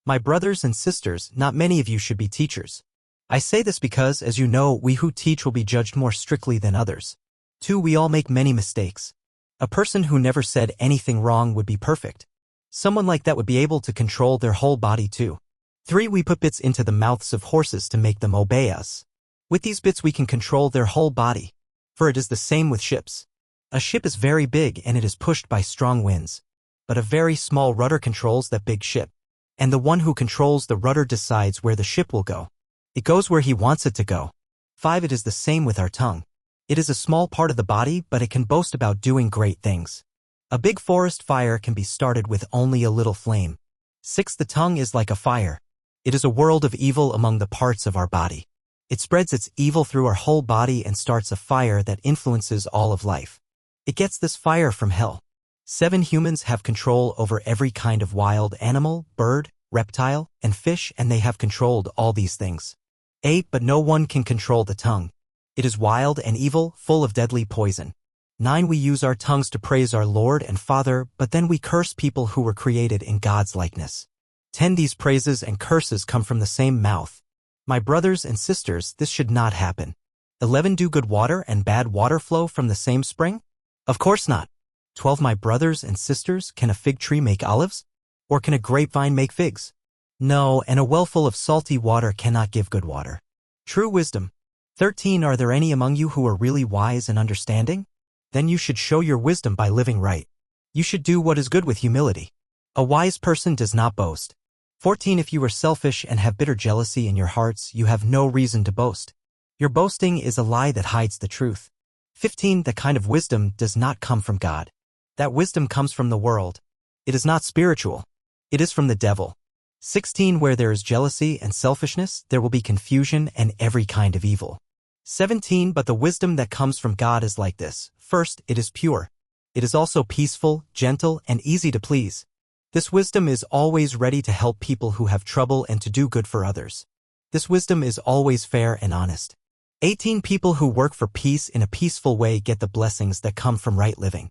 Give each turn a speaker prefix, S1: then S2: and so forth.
S1: My brothers and sisters, not many of you should be teachers. I say this because, as you know, we who teach will be judged more strictly than others. 2. We all make many mistakes. A person who never said anything wrong would be perfect. Someone like that would be able to control their whole body too. 3. We put bits into the mouths of horses to make them obey us. With these bits we can control their whole body. For it is the same with ships. A ship is very big and it is pushed by strong winds. But a very small rudder controls that big ship. And the one who controls the rudder decides where the ship will go. It goes where he wants it to go. 5. It is the same with our tongue. It is a small part of the body, but it can boast about doing great things. A big forest fire can be started with only a little flame. 6. The tongue is like a fire. It is a world of evil among the parts of our body. It spreads its evil through our whole body and starts a fire that influences all of life. It gets this fire from hell. 7. Humans have control over every kind of wild animal, bird, reptile, and fish, and they have controlled all these things. 8. But no one can control the tongue. It is wild and evil, full of deadly poison. 9. We use our tongues to praise our Lord and Father, but then we curse people who were created in God's likeness. 10. These praises and curses come from the same mouth. My brothers and sisters, this should not happen. 11. Do good water and bad water flow from the same spring? Of course not. 12. My brothers and sisters, can a fig tree make olives? Or can a grapevine make figs? No, and a well full of salty water cannot give good water. True wisdom. 13. Are there any among you who are really wise and understanding? Then you should show your wisdom by living right. You should do what is good with humility. A wise person does not boast. 14. If you are selfish and have bitter jealousy in your hearts, you have no reason to boast. Your boasting is a lie that hides the truth. 15. That kind of wisdom does not come from God. That wisdom comes from the world. It is not spiritual. It is from the devil. 16. Where there is jealousy and selfishness, there will be confusion and every kind of evil. 17. But the wisdom that comes from God is like this. First, it is pure. It is also peaceful, gentle, and easy to please. This wisdom is always ready to help people who have trouble and to do good for others. This wisdom is always fair and honest. 18. People who work for peace in a peaceful way get the blessings that come from right living.